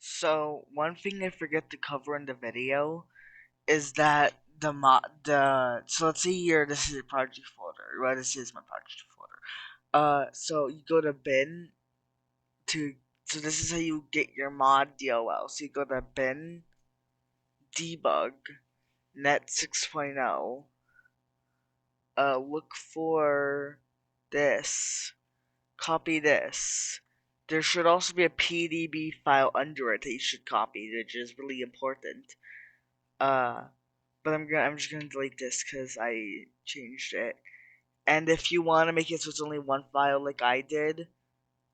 So one thing I forget to cover in the video is that so let's say this is a project folder. Well, this is my project folder. So you go to bin to so this is how you get your mod DLL. So you go to bin debug net 6.0. Look for this. Copy this. There should also be a PDB file under it that you should copy, which is really important. But I'm just gonna delete this because I changed it. And if you want to make it so it's only one file, like I did,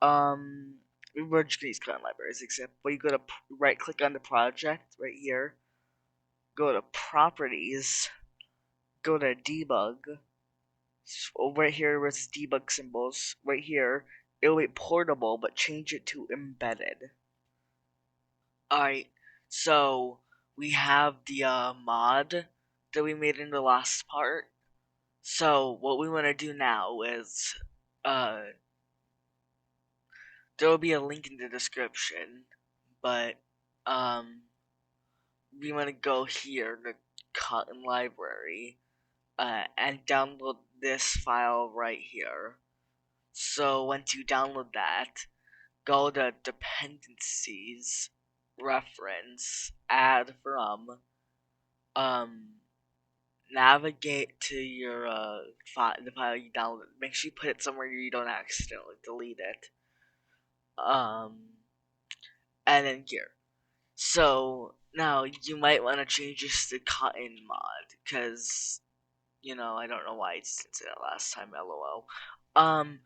we're just gonna use Kotlin libraries. Except, but you go to right click on the project right here, go to properties, go to debug. Right here where it's debug symbols, right here, it'll be portable, but change it to embedded. Alright, so we have the mod that we made in the last part. So what we want to do now is uh, there will be a link in the description, but we want to go here to Kotlin library and download this file right here. So once you download that, go to dependencies, reference, add from, navigate to your the file you downloaded. Make sure you put it somewhere you don't accidentally delete it. And then here. So now you might want to change this to Kotlin mod because I don't know why I just didn't say that last time. LOL. Um.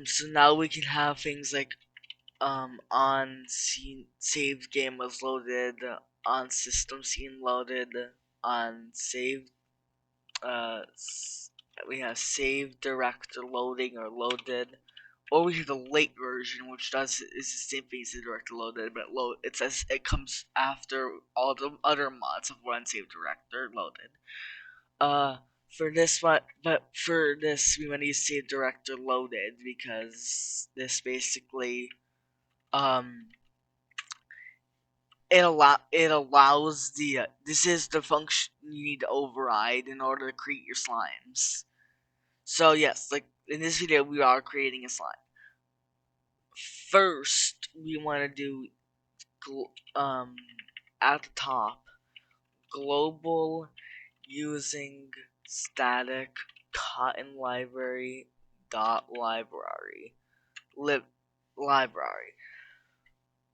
So now we can have things like on scene saved game was loaded, on system scene loaded, on saved we have save director loading or loaded, or we have the late version, which is the same thing as the director loaded, but it comes after all the other mods of run save director loaded. For this one, but for this we want to use save director loaded because this basically um it allows this is the function you need to override in order to create your slimes. So yes, like in this video, we are creating a slime. First, we want to do at the top global using static Kotlin library dot library library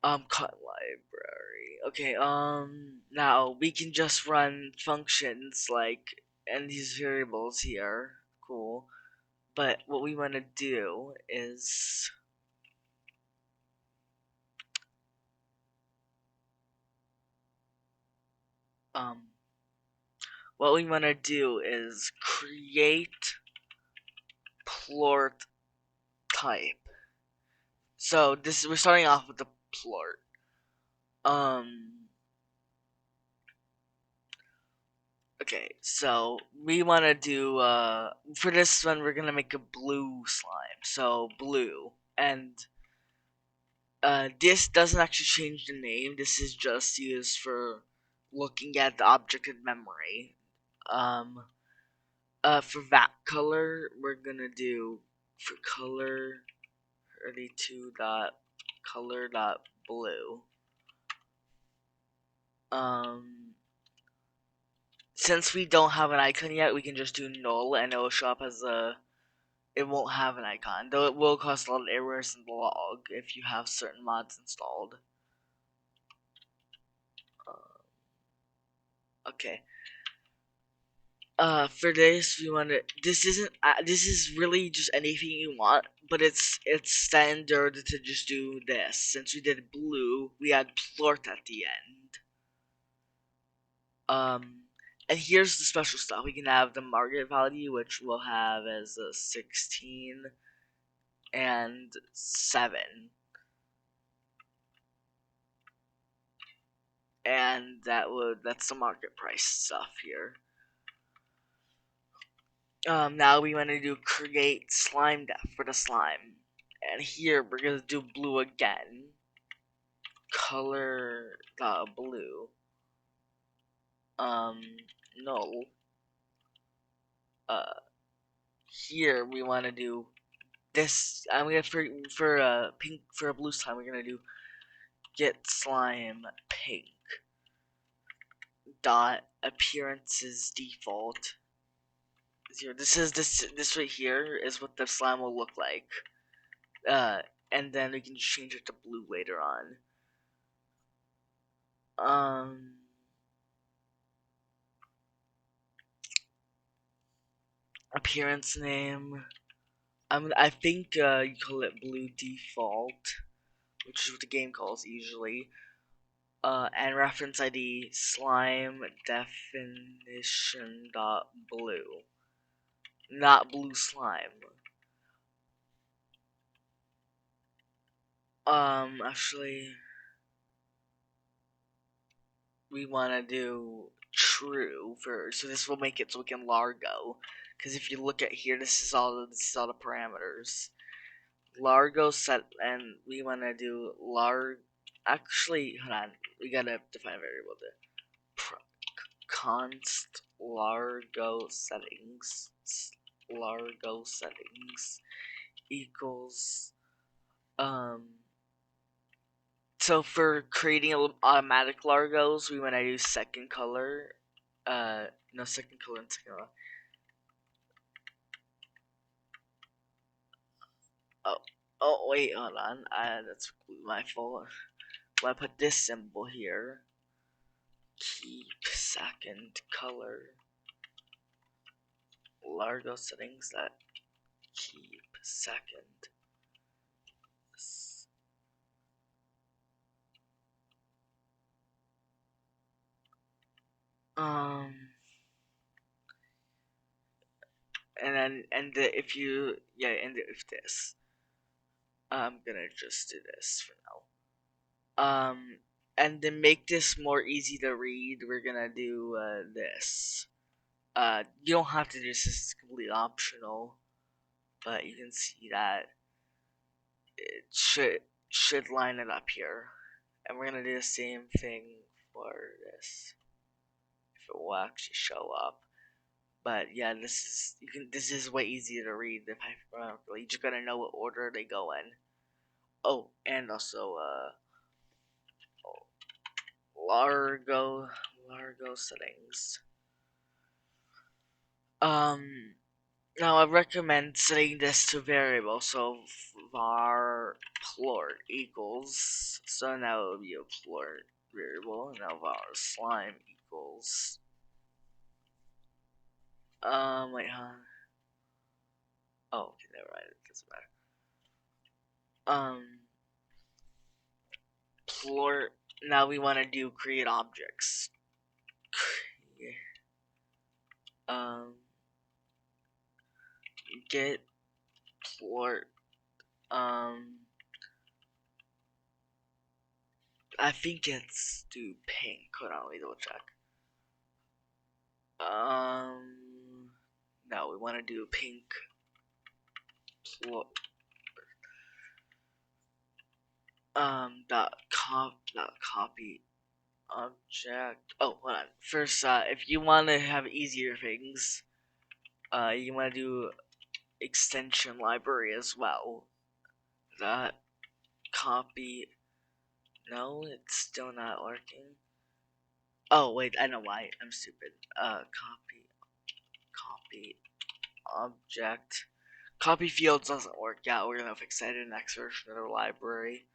Kotlin library. Okay, now we can just run functions like and these variables here. Cool. But what we want to do is um create plort type. So we're starting off with the plort. Okay, so we want to do for this one we're gonna make a blue slime. So blue, and this doesn't actually change the name. This is just used for looking at the object in memory. For that color, we're gonna do for color 32 dot color dot blue. Since we don't have an icon yet, we can just do null and it will show up as it won't have an icon, though it will cause a lot of errors in the log if you have certain mods installed. Okay. For this we want to. This isn't. This is really just anything you want, but it's standard to just do this. Since we did blue, we add plort at the end. And here's the special stuff. We can have the market value, which we'll have as a 16 and 7. And that's the market price stuff here. Now we want to do create slime depth for the slime. And here we're gonna do blue again. color blue. Null. Here we want to do this. I'm gonna for pink for a blue slime. We're gonna do get slime pink dot appearances default 0. This right here is what the slime will look like. And then we can change it to blue later on. Appearance name. I think you call it blue default, which is what the game calls usually. And reference ID slime definition dot blue, not blue slime. Actually, we want to do true first, so this will make it so we can Largo. Because if you look at here, this is all the parameters. Largo set, and we want to do Actually, hold on, we gotta define a variable there. Const Largo settings equals so for creating automatic Largos, we want to use second color. No, second color and second color. Oh, wait, hold on. That's my fault. Well, I put this symbol here. Keep second color. Largo settings that keep second. And then if this, I'm gonna just do this for now. And to make this more easy to read, we're gonna do this. You don't have to do this; it's completely optional. But you can see that it should line it up here, and we're gonna do the same thing for this. If it will actually show up. But yeah, this is way easier to read if I remember. You just gotta know what order they go in. Oh, and also Largo settings. Now I recommend setting this to variable, so var plort equals. So now it will be a plort variable, and now var slime equals. Wait, huh? Oh, okay, never mind. It doesn't matter. Plort. Now we want to do create objects. Get plort. I think it's do pink. Hold on, let me double check. No, we want to do pink. Plort. Dot copy object. Oh, hold on. First, if you want to have easier things, you want to do extension library as well. That copy. No, it's still not working. Oh wait, I know why. I'm stupid. Copy object. Copy fields doesn't work. Yeah, we're gonna fix that in the next version of the library.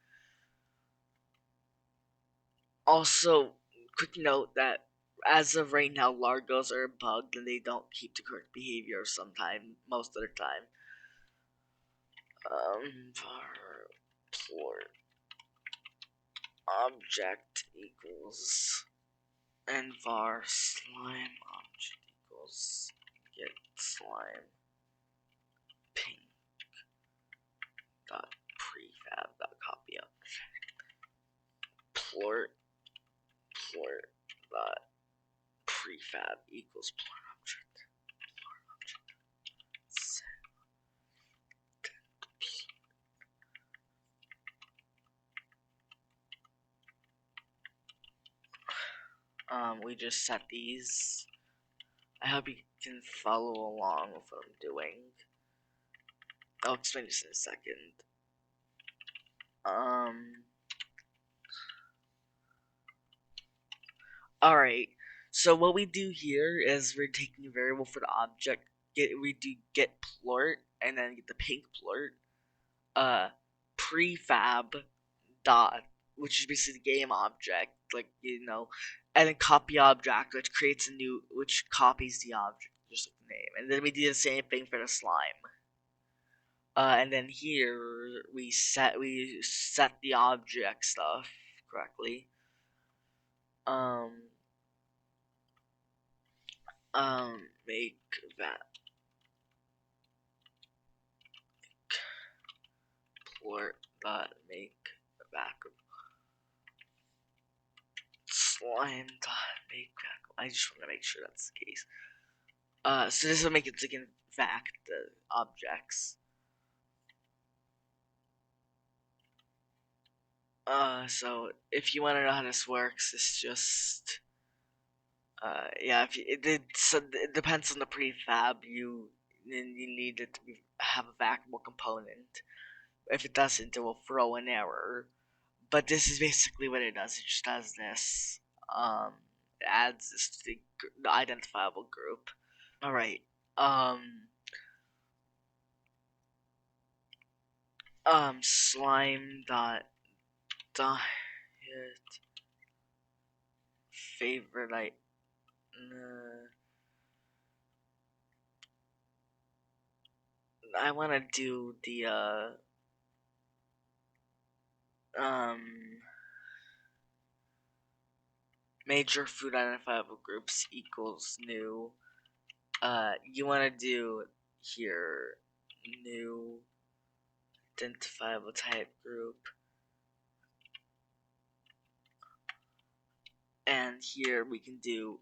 Also, quick note that as of right now, Largos are bugged and they don't keep the correct behavior most of the time. Var plort object equals and var slime object equals get slime pink dot prefab dot copy object plort dot prefab equals plort object. we just set these. I hope you can follow along with what I'm doing. I'll explain this in a second. Alright, so what we do here is we're taking a variable for the object. We do get plort, and then get the pink plort. Prefab dot, which is basically the game object, like, and then copy object, which creates a new, which copies the object, just like the name. And then we do the same thing for the slime. And then here we set the object stuff correctly. Make that plort dot make backup slime dot make backup. I just want to make sure that's the case. So this will make it like in fact the objects. So if you want to know how this works, it's just yeah. If you, it depends on the prefab. You need it to have a vacuumable component. If it doesn't, it will throw an error. But this is basically what it does. It just does this. It adds this to the identifiable group. All right. Slime dot diet favorite. I want to do the major food identifiable groups equals new. You want to do here new identifiable type group, and here we can do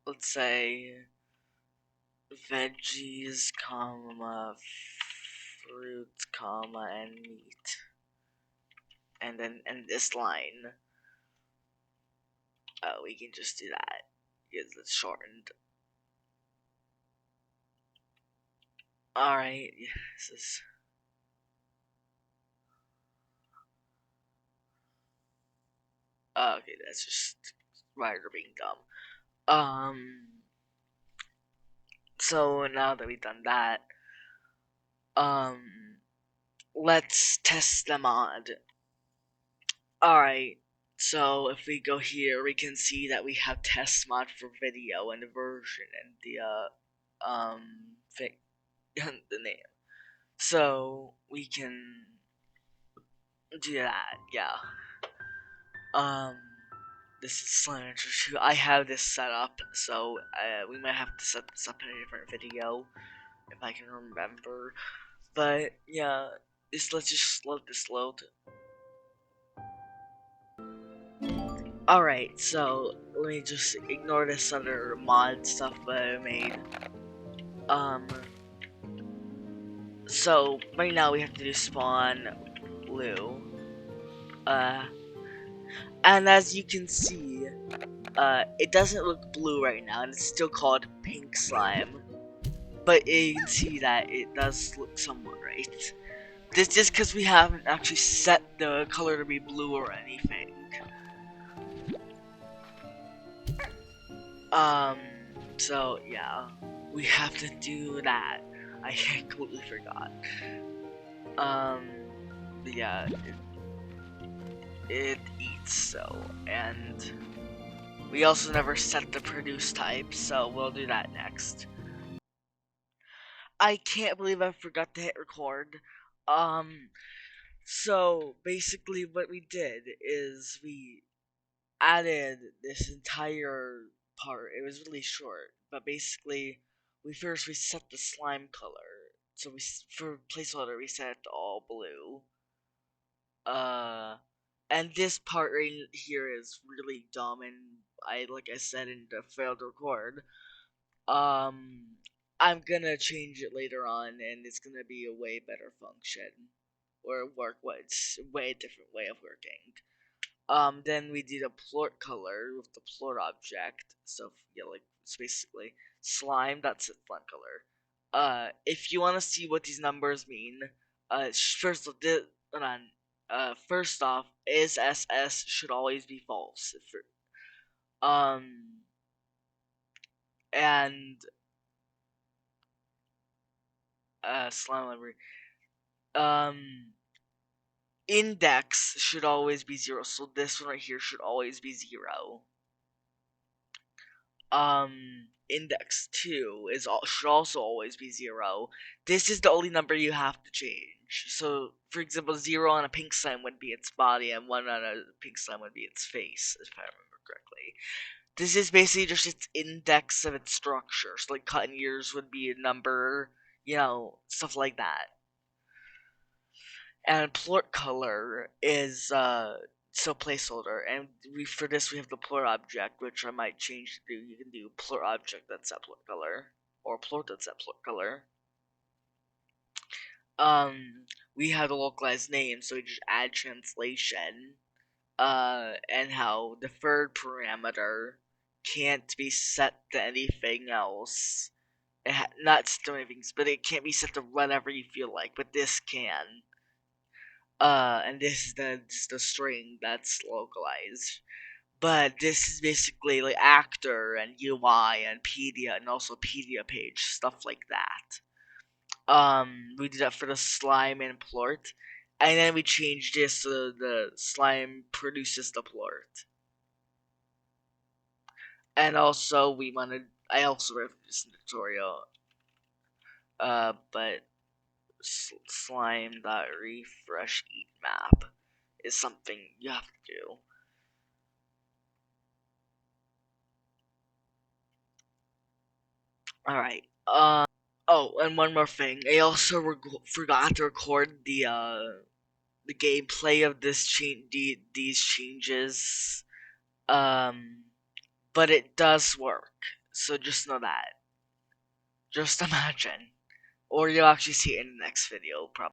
let's say veggies, comma, fruit, comma, and meat, and then this line. We can just do that because it's shortened. Alright, this is okay, that's just Ryder being dumb. So now that we've done that, let's test the mod. Alright, so if we go here, we can see that we have test mod for video and the version and the the name. So we can do that, yeah. This is Slime 2. I have this set up, so we might have to set this up in a different video if I can remember. But yeah, let's just let this load. Alright, so let me just ignore this other mod stuff that I made. So right now we have to do spawn blue. And as you can see, it doesn't look blue right now, and it's still called pink slime. But you can see that it does look somewhat right. This just because we haven't actually set the color to be blue or anything. So yeah, we have to do that. I completely forgot. Yeah, it eats so, and we also never set the produce type, so we'll do that next. I can't believe I forgot to hit record. So basically what we did is we added this entire part. It was really short, but basically we set the slime color. So for placeholder we set it to all blue. And this part right here is really dumb, and like I said in the failed record. I'm gonna change it later on, and it's gonna be a way better function. or work it's way different way of working. Then we did a plort color with the plort object. So yeah, like it's basically slime. That's its slime color. If you want to see what these numbers mean, first hold on. First off, is SS should always be false. Um, and slime library. Um, index should always be 0. So this one right here should always be 0. Index 2 should also always be 0. This is the only number you have to change. So, for example, 0 on a pink slime would be its body, and 1 on a pink slime would be its face, if I remember correctly. This is basically just its index of its structure. So, like, cut years would be a number, stuff like that. And plort color is so placeholder, and for this we have the plort object, which I might change to do. You can do plort object that's set plort color, or plort that's set plort color. We have the localized name, so we just add translation, and how deferred parameter can't be set to anything else. Not to anything, but it can't be set to whatever you feel like, but this can. And this is the string that's localized. But this is basically like actor and UI and pedia and also pedia page, stuff like that. We did that for the slime and plort, and then we changed this so the slime produces the plort. And also I also wrote this in the tutorial, but slime.refresh eat map is something you have to do. Alright. Oh, and one more thing. I also forgot to record the gameplay of these changes. But it does work. So just know that. Just imagine. Or you'll actually see it in the next video, probably.